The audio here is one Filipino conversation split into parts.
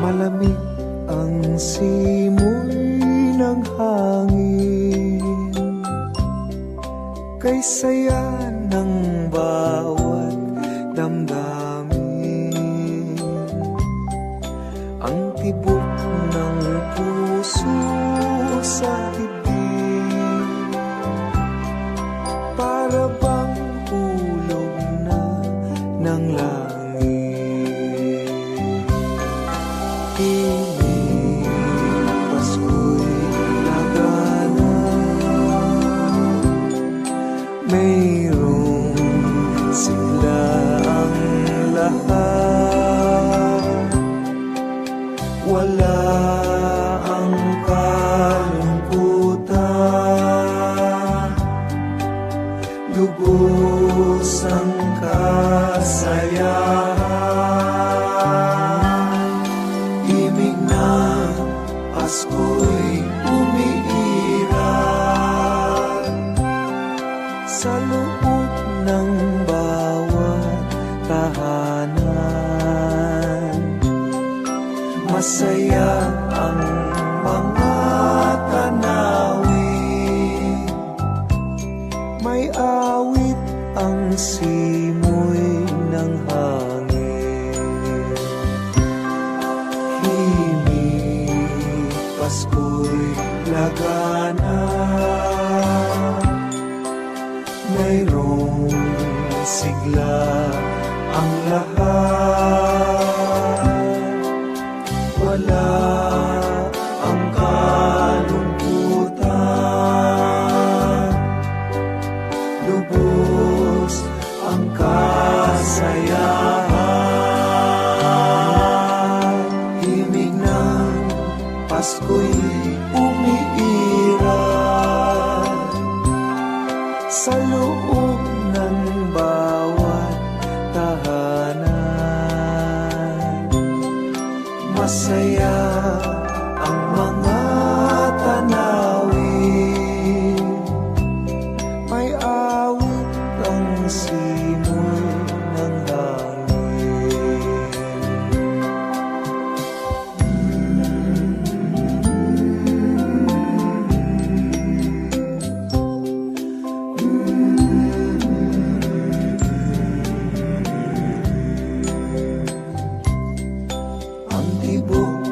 Malamig ang simoy ng hangin, kay saya ng bawat damdamin. Ang tibok ng puso sa dibdib, para bang hulog na ng langit. Himig, Pasko'y lagana, mayroong sigla ang lahat. Wala ang kalungkutan, lubos ang kasayahan. Himig ng Pasko'y umiiral sa loob ng bawat tahanan. Masaya ang mga tanawin, may awit ang simoy ng hangin. Himig, Pasko'y lagana, mayroong sigla ang lahat. Wala ang kalungkutan, lubos ang kasayahan. Himig ng Pasko'y umiiral sa loob ng bawat tahanan. Masaya ang mga tanawin, may awit ang simoy ng hangin. Ang tibok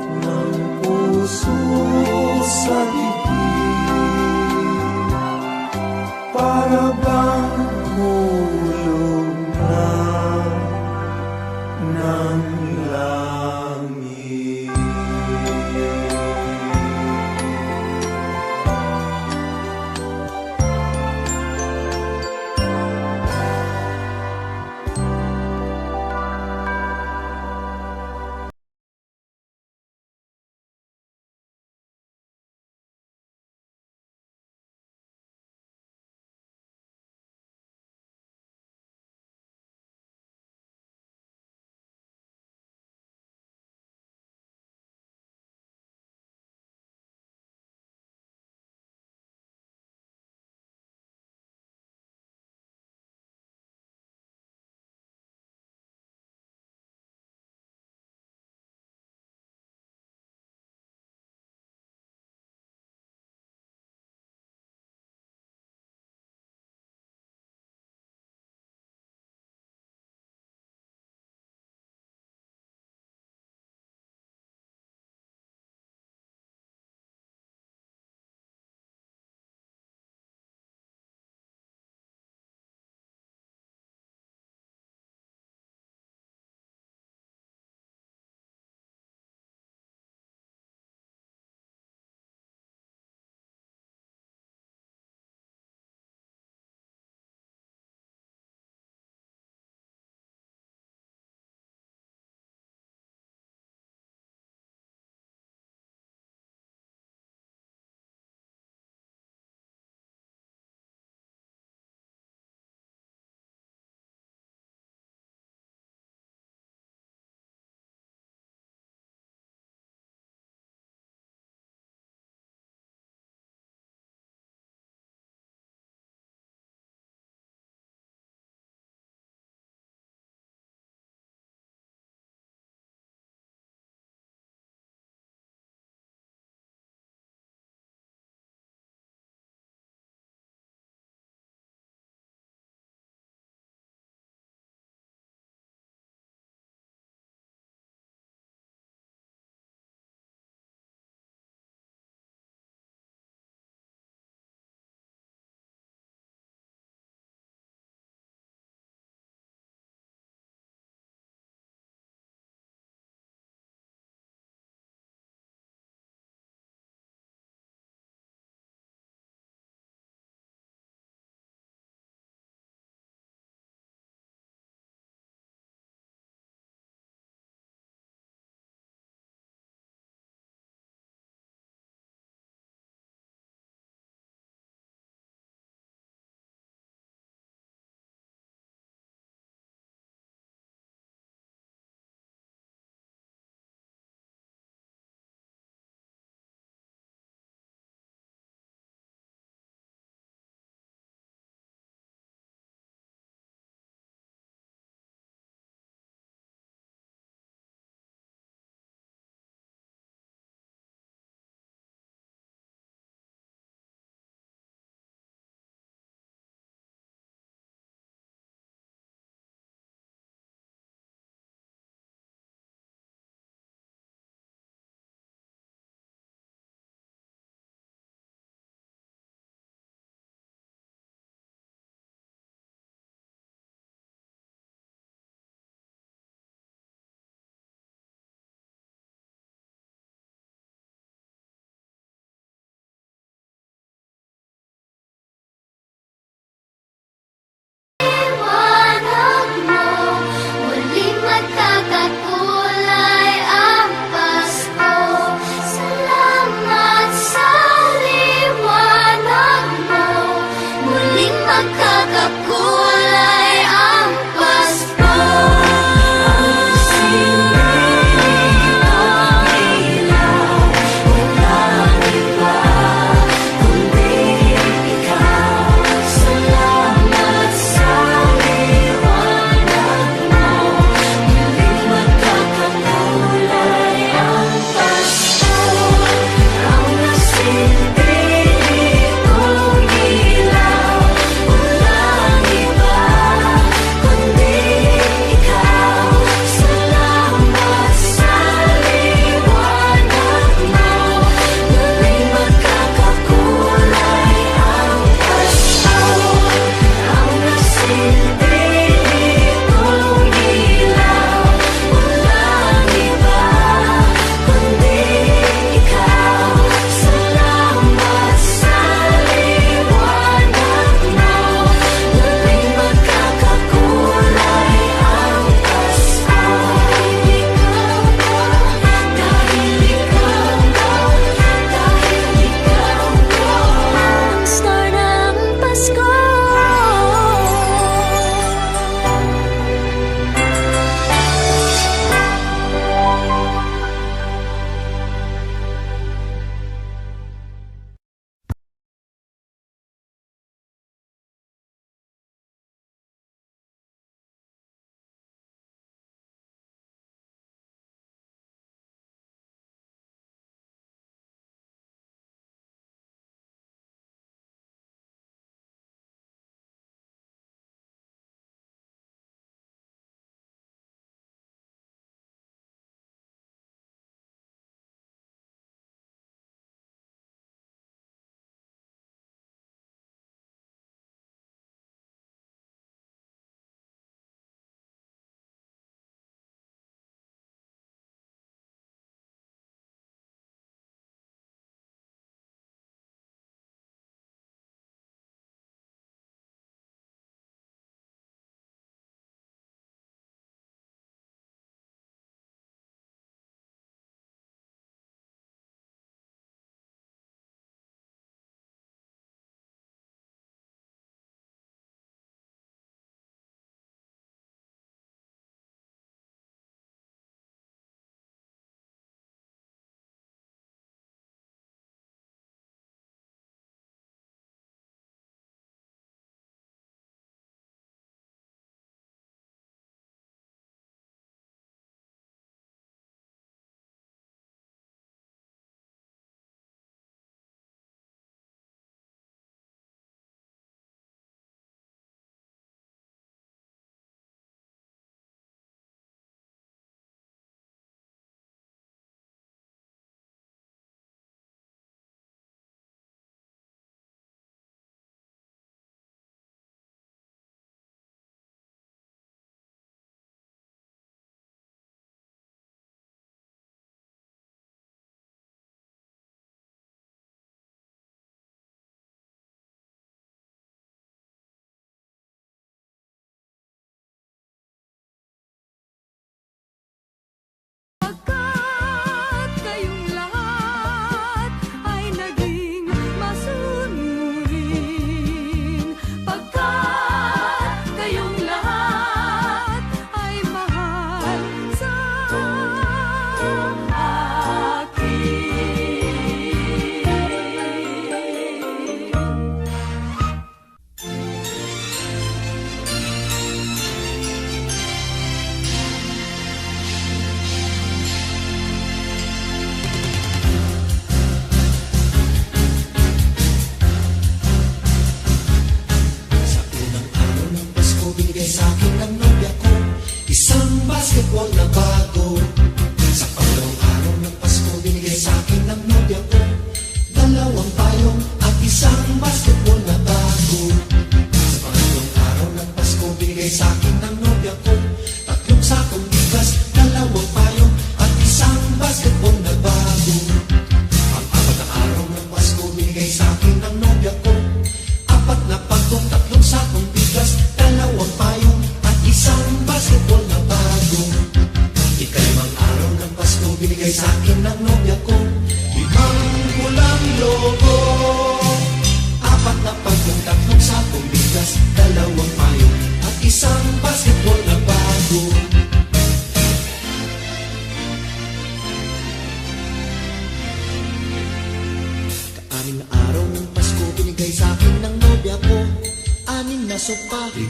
sopa, 5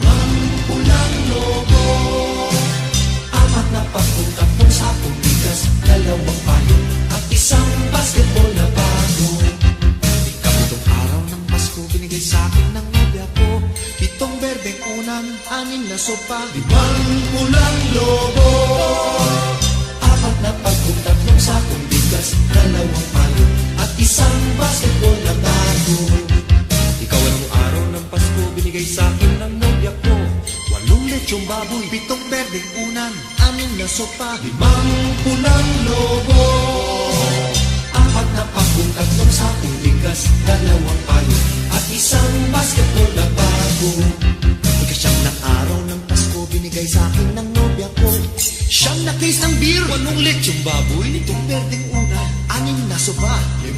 pulang lobo, 4 na pagkong, 3 sakong bigas, 2 payo, at 1 basketball na bago. Ikapitong araw ng Pasko, binigay sa'kin ng nobya ko, 7 berdeng unan, 6 na sopa, 5 pulang lobo, 4 na pagkong, 3 sakong bigas, 2 payo, at 1 basketball na bago. Ikaw anong araw ng Pasko, binigay sa'kin ng nobya ko, 8 lechong baboy, 7 berdeng unan, 6 na sopa, 5 pulang lobo, 4 na pagkong, 3 sakong bigas, 2 payo, at 1 basketball na bago. Ikasyam na araw ng Pasko, binigay sa'kin ng nobya ko, 9 na case ng beer, 8 lechong baboy, 7 berdeng unan, 6 na sopa, 5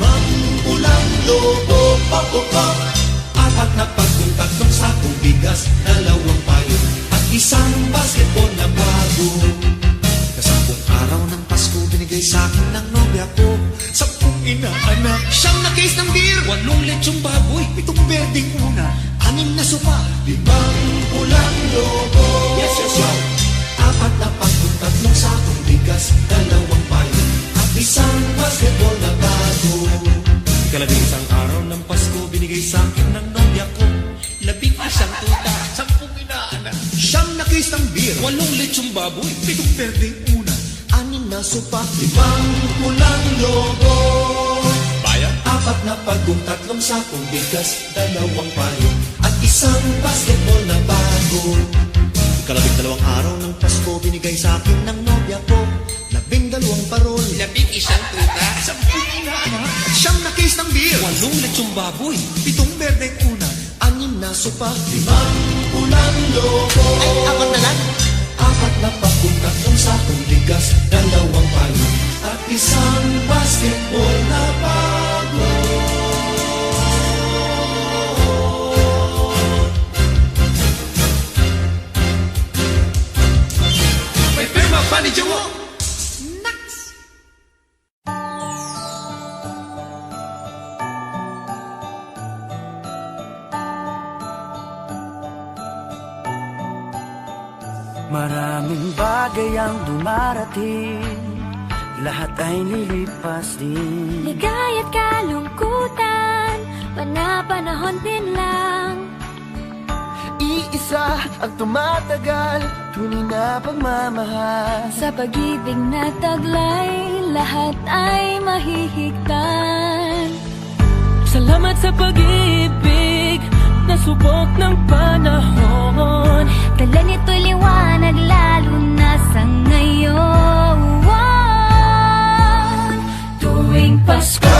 pulang lobo, 4 na pagkong, 3 sakong bigas, 2 payo, at 1 basketball na bago. Ikasampung araw ng Pasko, binigay sa'kin ng nobya ko, 10 inaanak, 9 na case ng beer, 8 lechong baboy, 7 berdeng una, 6 na sopa, 5 pulang lobo. Yes, yes, yes. 4 na pagkong, 3 sakong bigas, 2 payo, at 1 basketball na bago. Ikalabing-isang araw ng Pasko, binigay sa'kin ng nobya ko, 11 tuta, 10 inaanak, 9 na case ng beer, 8 lechong baboy, 7 berdeng una, 6 na sopa, 5 pulang lobo. Bayan? 4 na pagkong, 3 sakong bigas, 2 payo, at 1 basketball na bago. Ikalabing-dalawang araw ng Pasko, binigay sa'kin ng nobya ko, 12 parol, 11 tuta, 10 inaanak, 9 na case ng beer, 8 lechong baboy, 7 berdeng una, 6 na sopa, 5 pulang lobo. ay apat na lang. 4 na pagkong, 3 sakong bigas, 2 payo, at 1 basketball na bago. May pirma pa ni Jomo. Maraming bagay ang dumarating, lahat ay lilipas din. Ligaya't kalungkutan, panapanahon din lang. Iisa ang tumatagal, tunay na pagmamahal. Sa pag-ibig na taglay, lahat ay mahihigtan. Salamat sa pag-ibig, nasubok ng panahon. Dala nito'y liwanag lalo na sa ngayon. Tuwing Pasko,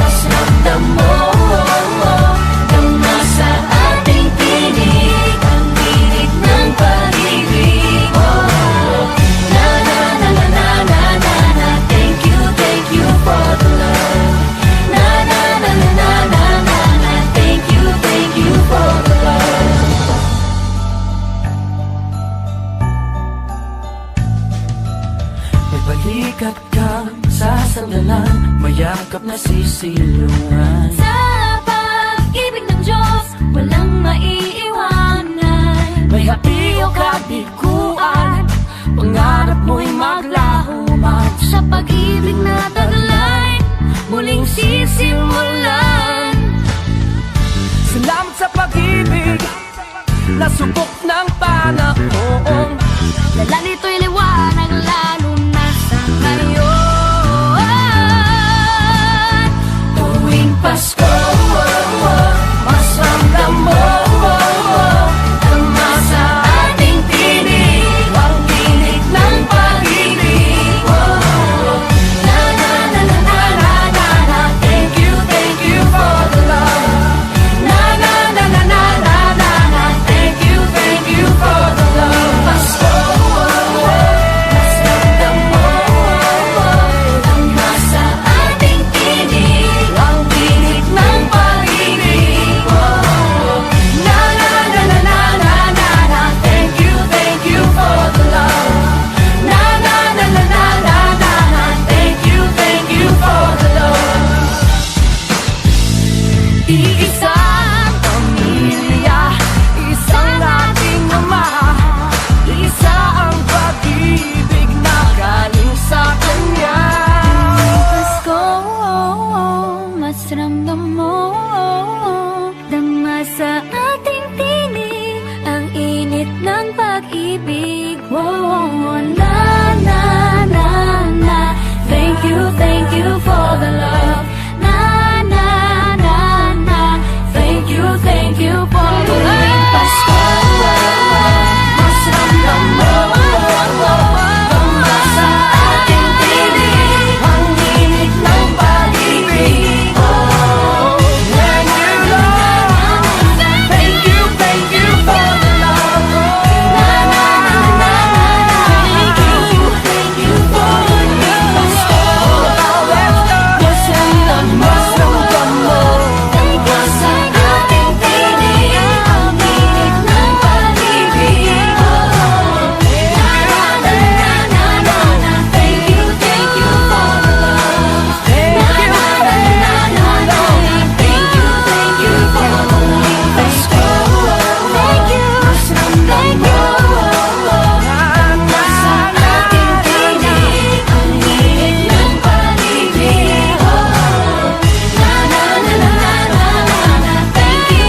mas ramdam mo dama sa ating tinig ang tinig ng pag-ibig. Na na na na na na na na. Thank you for the love. Na na na na na na na na. Thank you for the love. May balikat kang sasandalan, mayakap na sisilungan. Sa pag-ibig ng Diyos, walang maiiwanan. May hapi o kabiguan, pangarap mo'y maglaho man. Sa pag-ibig na taglay, muling sisimulan. Salamat sa pag-ibig, nasubok ng panahon. Dala nito'y liwanag lalo na sa ngayon. Tuwing Pasko, mas ramdam mo dama sa ating tinig ang tinig ng pag-ibig. Na na na na na na na na. Thank you for the love. Na na na na na na na na. Thank you for the love. pag-ibig. Oh, na na na na. Thank you for the love. Na na na na. Thank you for the love. Pasko, mas ramdam mo. Tumbas ang ating tinig, ang init ng pag-ibig. Oh, thank you Lord. Thank you for the love. Na na na na na. Thank you for the love. Pasko, mas ramdam mo. Tumbas ang ating tinig, ang init ng pag-ibig. Oh, na na na na na na. Thank you for the love. Na na na na na na. Thank you for the love. Pasko, mas ramdam mo. Tumbas ang ating tinig, ang init ng pag-ibig. Oh, na na na na na na. Thank you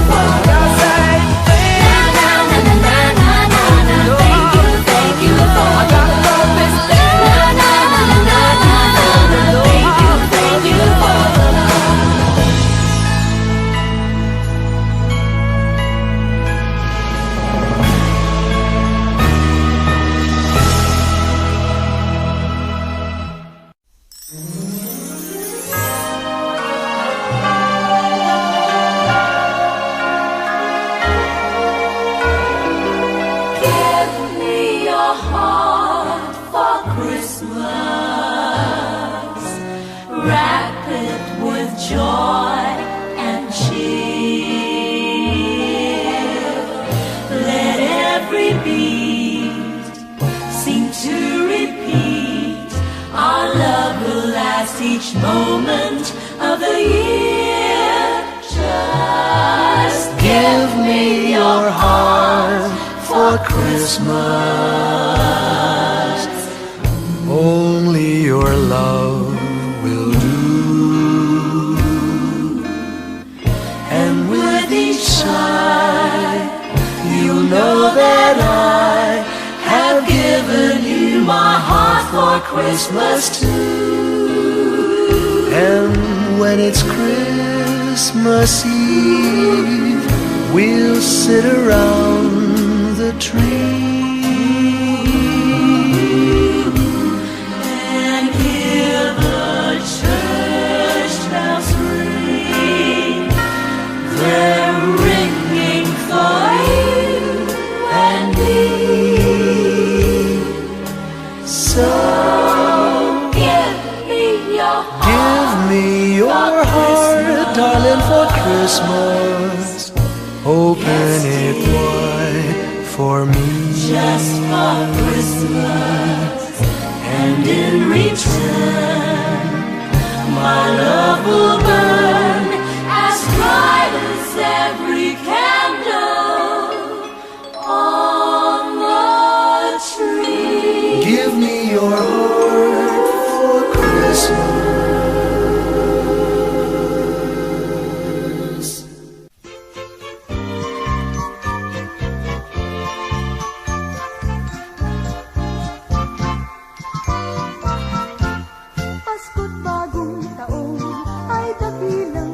for the love. Na na na na na na. Thank you for the love. Na na na na na na na. Thank you for the love. Give me your heart for Christmas. Wrap it with joy and cheer. Let every beat seem to repeat. Our love will last each moment of the year. Just give me your heart for Christmas. Only your love will do. And with each sigh, you'll know that I have given you my heart for Christmas too. And when it's Christmas Eve, we'll sit around the tree And hear the church bells ring. They're ringing for you and me. So Give me your heart. give me your heart, darling, for Christmas. Open it wide for me. Just for Christmas. And in return, my love will burn as bright as every candle on the tree. Give me your heart for Christmas. Pasko't bagong taon ay dakilang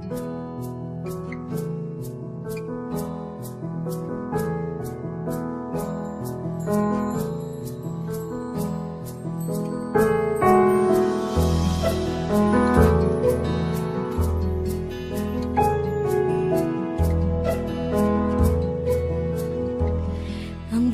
Ang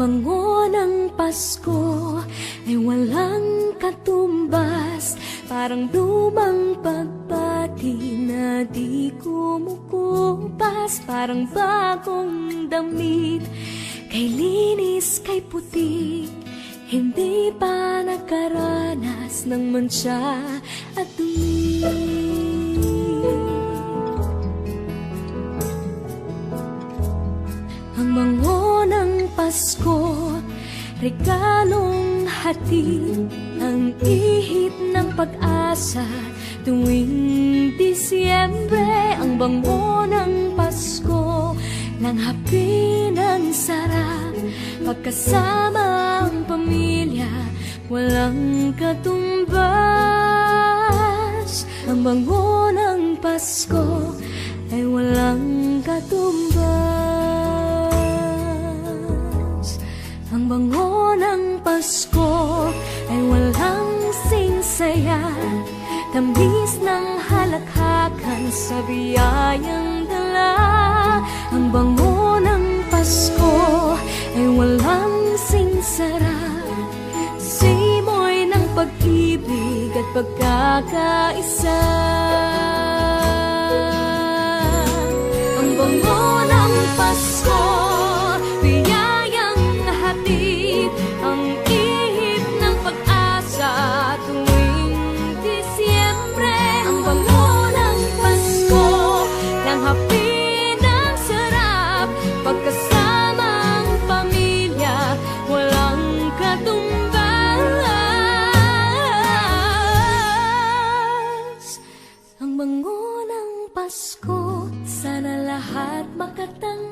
bango ng Pasko ay walang katumbas, parang lumang pagbati na di kumukupas, parang bagong damit, kay linis, kay puti, hindi pa nakaranas ng mantsa at dumi. Ang bango ng Pasko, regalong hatid, ang ihip ng pag-asa tuwing Disyembre. Ang bango ng Pasko, langhapi ng sarap, pagkasama ang pamilya, walang katumbas. Ang bango ng Pasko ay walang katumbas. Ang bango ng Pasko ay walang singsaya, tamis ng halakhakan sa biyayang dala. Ang bango ng Pasko ay walang singsara, simoy ng pag-ibig at pagkakaisa. Ang bango ng Pasko, biyayang hatid, ang ihip ng pag-asa tuwing Disyembre. Ang bango ng Pasko, langhapi ng sarap, pagkasama ang pamilya, walang katumbas. Ang bango ng Pasko, sana lahat makatanggap.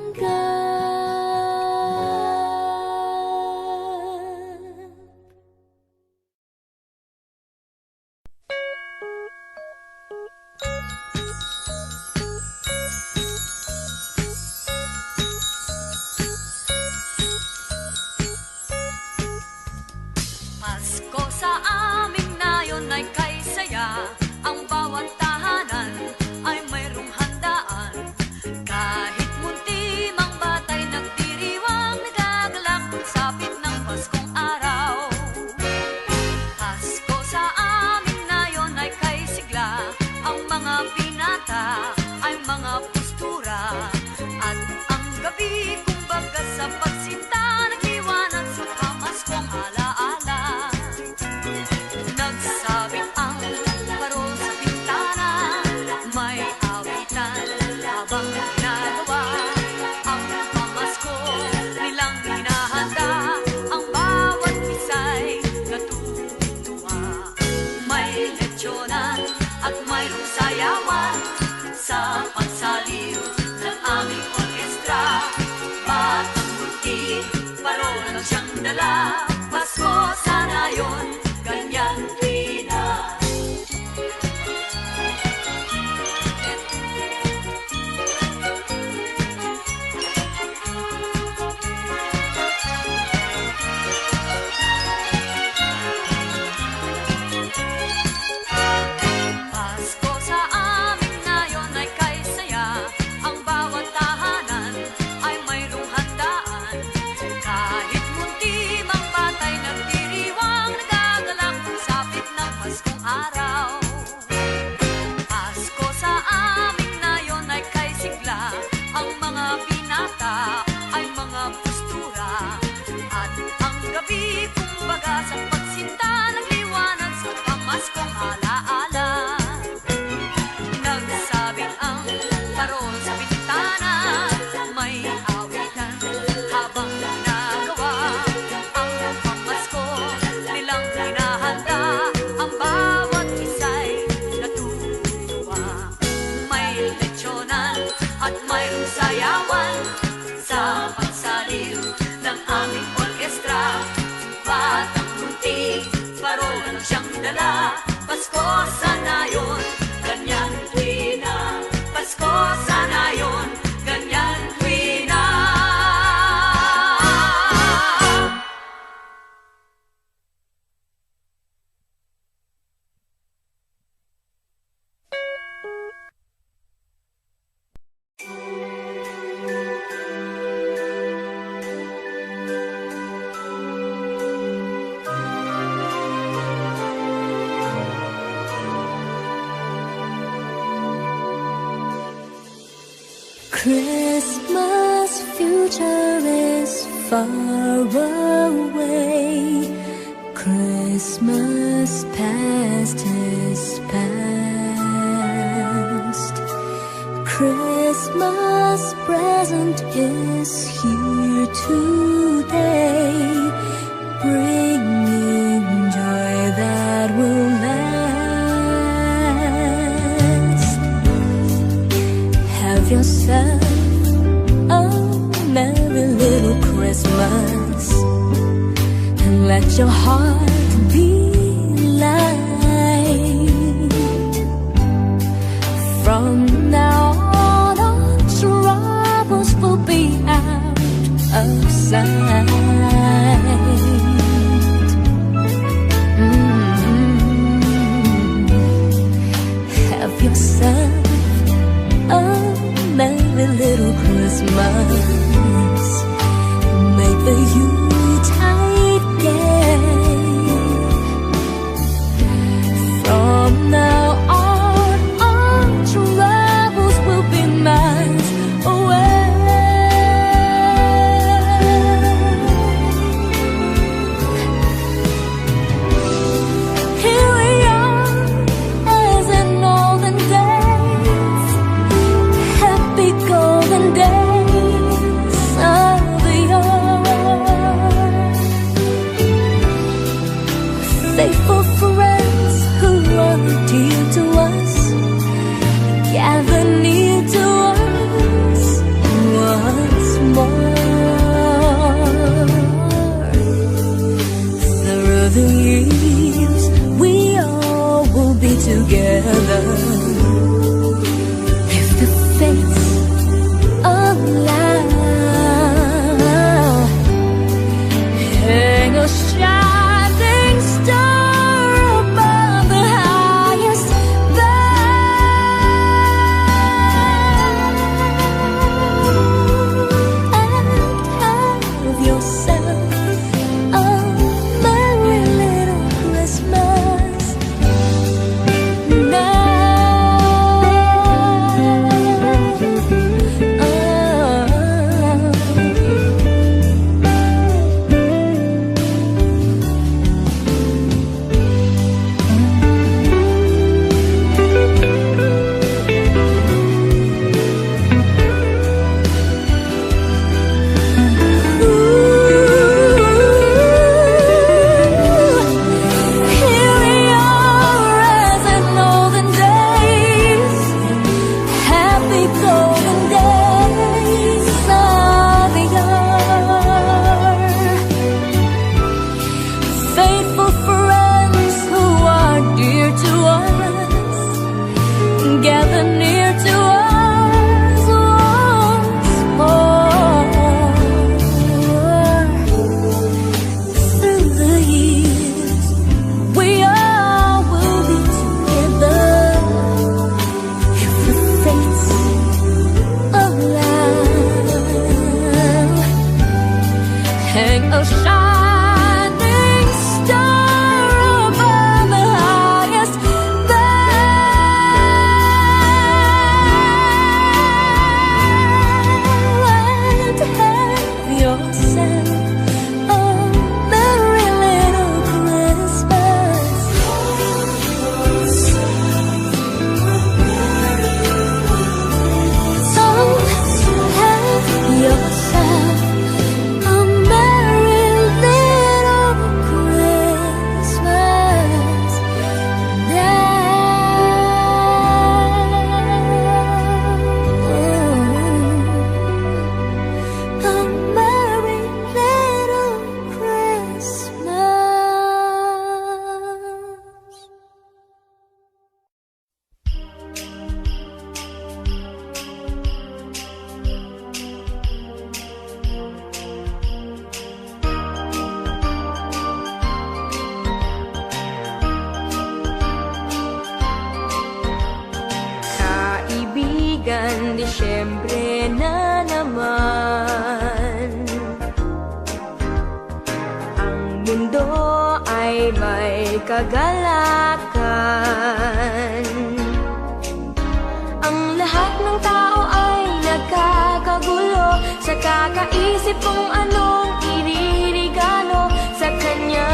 Pasko sa amin na yon ay kay saya, ang bawat tahanan ay mayroong handaan. Kahit munti mang batay nagdiriwang, nagagalak sapit ng Paskong araw. Pasko sa amin na yon ay kay sigla, ang mga binata ay mga postura, at ang gabi kumbaga sa pagsinta nagliwanag sa pamaskong alaala. Nagsabit ang parol sa bintana, may awitan habang ginagawa ang pamasko nilang hinahanda. Ang bawat isa'y natutuwa, may lechyonan at mayroong sayawan. Christmas future is far away. Christmas past is past. Christmas present is here today, bringing joy that will last. Have yourself a merry little Christmas, and let your heart be light. From now on, all troubles will be out of sight. Have yourself a merry little Christmas. Make the Yuletide gay. From now on, all troubles will be miles away. Here we are, as in olden days, happy golden days of the year. Faithful friends who are dear to us, gather near to us once more. Through the years, we all will be together, if the fates allow. Hang a shining star above the highest bough, and have yourself a merry little Christmas now. Here we are, as in olden days, happy golden days of the year. Faithful friends who are dear to us, gather near to us once more. Through the years, we all will be together, if the fates allow. Hang a shining star above the highest bough, and have yourself a merry little Christmas. So have yourself a merry little Christmas now. A merry little Christmas. Kaibigan, Disyembre na naman. Ang mundo ay may kagalakan. Ang lahat ng tao ay nagka sa kakaisip kung anong iririgalo sa kanya,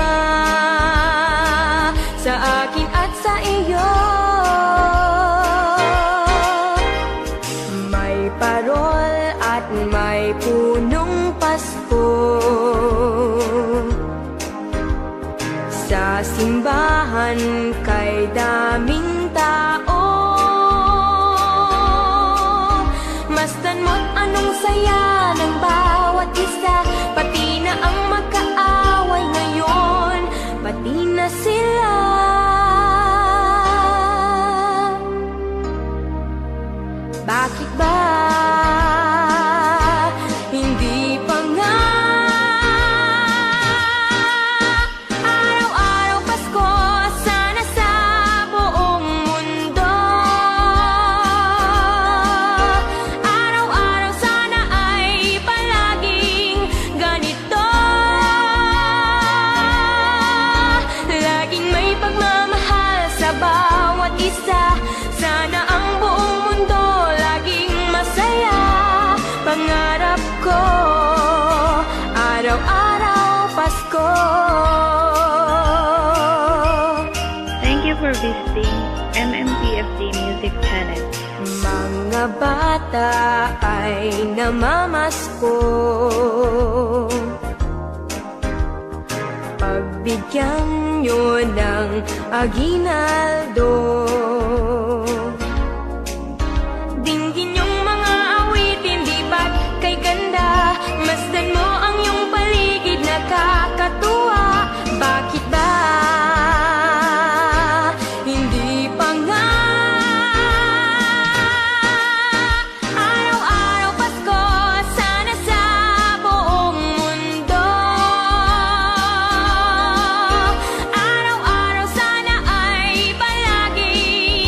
sa akin at sa iyo. May parol at may punong Pasko sa simbahan kay daming tao. Masdan mo't anong saya ng bawat isa, pati na ang magkaaway ngayon, pati na sila. Bakit ba hindi pa nga araw-araw Pasko sana sa buong mundo? Araw-araw sana ay palaging ganito, laging may pagmamahal sa bawat isa. Sana ang buong mundo laging masaya. Pangarap ko, araw-araw Pasko. Thank you for visiting MMPFD Music Channel. Mga bata ay namamasko, pagbigyan nyo ng aginaldo. Dinggin yung mga awitin, di ba't kay ganda? Masdan mo ang iyong paligid, nakakatuwa. Bakit ba hindi pa nga araw-araw Pasko sana sa buong mundo? Araw-araw sana ay palaging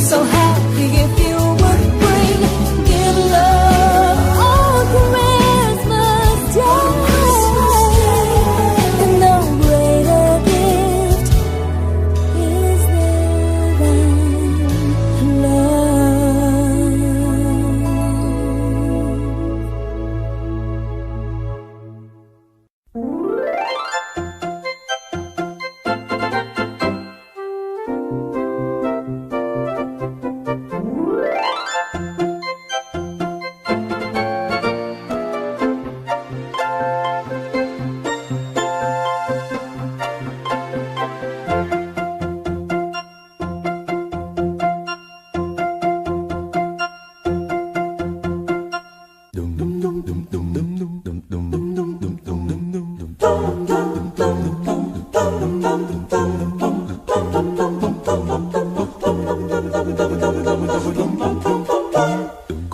so happy if you would bring give love on Christmas Day. And no greater gift is there than love.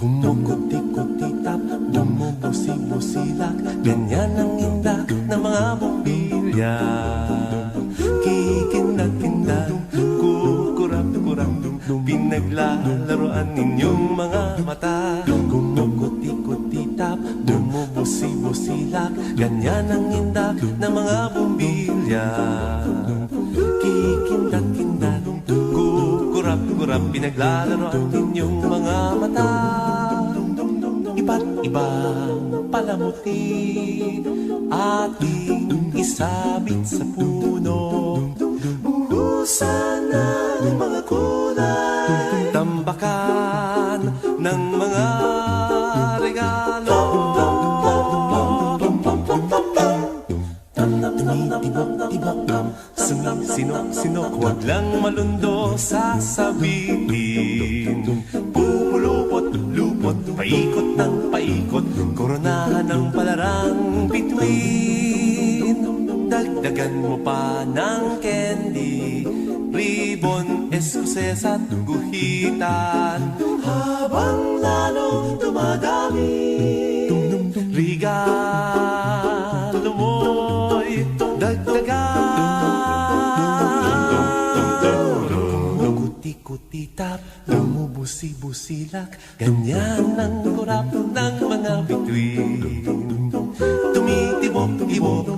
Kumukuti-kutitap, bumubusi-busilak, ganyan ang inda ng mga bumbilya. Kikindag-kindag, kukurap-kurap, pinaglalaroan ninyong mga mata. Kumukuti-kutitap, bumubusi-busilak, ganyan ang inda ng mga bumbilya. Kikindag-kindag, kukurap-kurap, pinaglalaroan ninyong mga mata. Iba't ibang palamuti ating isabit sa puno. Buhusan ng mga kulay, tambakan ng mga regalo. Tumitibok-tibok, sumisinok-sinok, huwag lang malundo sasabihin. Pupulupot-lupot, paikot ng paikot, koronahan ng palarang bituin. Dagdagan mo pa ng candy, ribbon, eskuses at guhitan. Habang lalong dumadami, regalo mo'y dagdagan. Kuti-kuti-tap, bumubusi-busilak, ganyan ang kurap ng mga bituin. Tumitibok-tibok,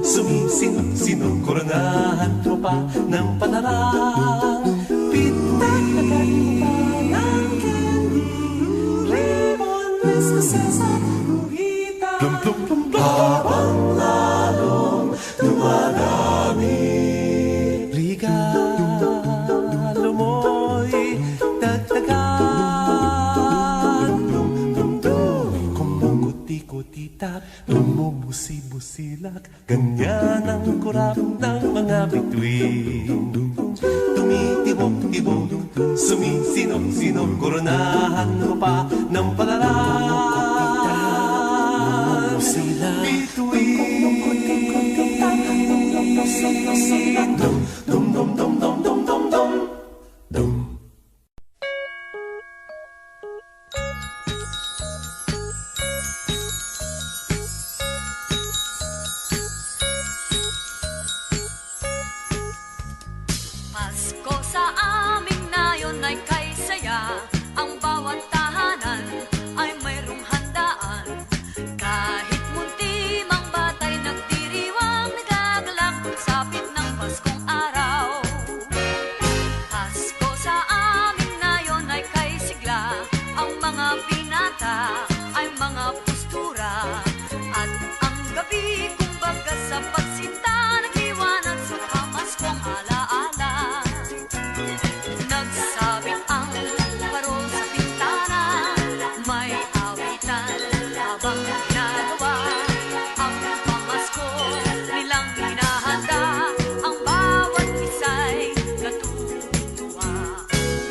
sumisinok-sinok, koronahan mo pa ng palarang bituin. Ng candy, ribbon, eskuses at guhitan. Habang lalong dumadami, regalo mo'y dagdagan. Kumukuti-kutitap, bumubusi-busilak, ganyan ang kurap ng mga bituin. Tumitibok-tibok, sumisinok-sinok, koronahan mo pa ng palarang bituin. Dum-dum-dum-dum-dum-dum-dum. Pasko sa amin na yon ay kay saya. Ang bawat tahanan ay mayroong handaan. Kahit munti mang batay nagdiriwang, nagagalak sapit ng Paskong araw. Pasko sa amin na yon ay kay sigla. Ang mga binata ay mga postura. At ang gabi kumbaga sa pagsinta, nagliwanag sa pamaskong alaala. Nagsabit ang parol sa pintana, may awitan habang ginagawa. Ang pamasko nilang hinahanda, ang bawat isa'y natutuwa.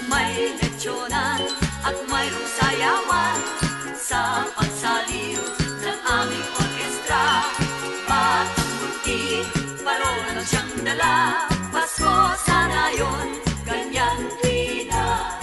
May lechonan at mayroong sayawan sa pagsaliw ng aming orkestra. Batang multi, parol na siyang dala. Pasko sana yon, ganyan tina.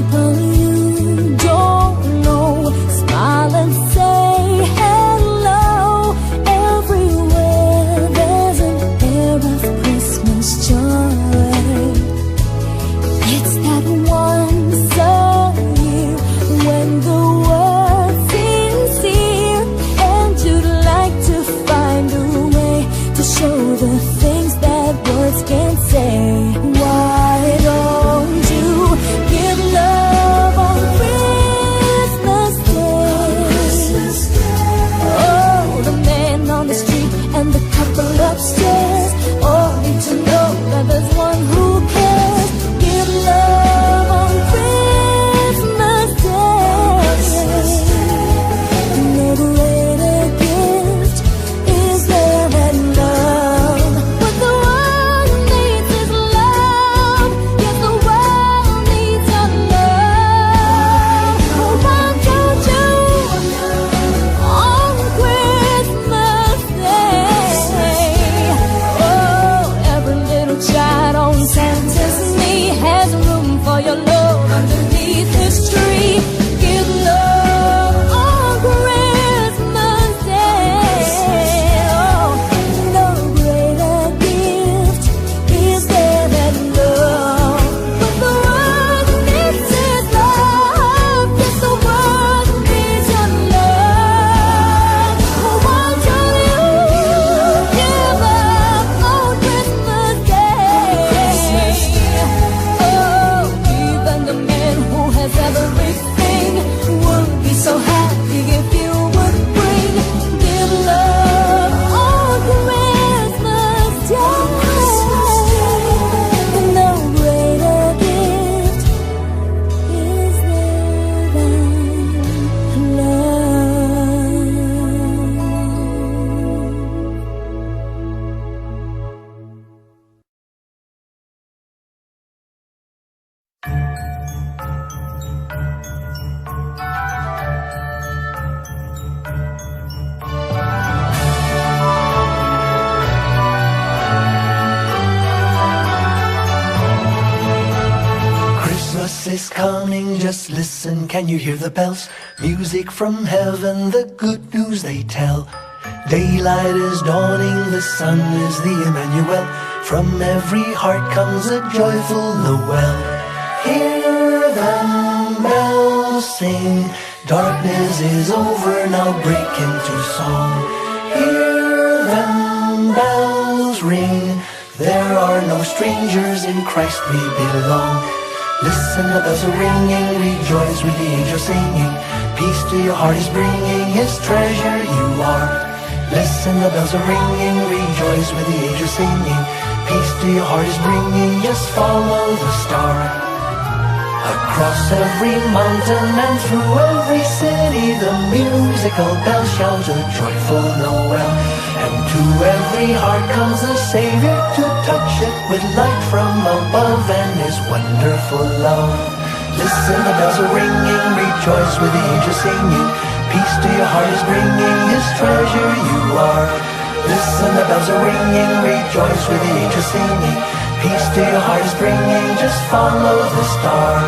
people you don't know. Smile and say hello. Everywhere there's an air of Christmas joy. It's that once a year when the world seems sincere, and you'd like to find a way to show the things that words can't say. Why don't you give love on Christmas Day? Oh, the man on the street and the couple upstairs all need to know that there's one who cares. Give love on Christmas Day. No greater gift is there than love. What the world needs is love. Yes, the world needs our love. Oh, why don't you on Christmas Day? Oh, every little child on Santa's knee has room for your love underneath his tree. Give love on Christmas Day. Oh, no greater gift is there than love. What the world needs is love. Yes, the world needs your love. Oh, why don't you give up on Christmas Day? Oh, even the man who has everything would be so happy if you would bring. Give love on Christmas Day. No greater gift is there than love. Christmas is coming, just listen, can you hear the bells? Music from heaven, the good news they tell. Daylight is dawning, the sun is the Emmanuel. From every heart comes a joyful Noel. Hear them bells sing, darkness is over, now break into song. Hear them bells ring, there are no strangers, in Christ we belong. Listen, the bells are ringing, rejoice with the angels singing. Peace to your heart is bringing, his treasure you are. Listen, the bells are ringing, rejoice with the angels singing. Peace to your heart is bringing, just follow the star. Across every mountain and through every city, the musical bells shout a joyful Noel. And to every heart comes the Savior to touch it with light from above and his wonderful love. Listen, the bells are ringing, rejoice with the angels singing. Peace to your heart is bringing, his treasure you are. Listen, the bells are ringing, rejoice with the angels singing. Peace to your heart is bringing, just follow the star.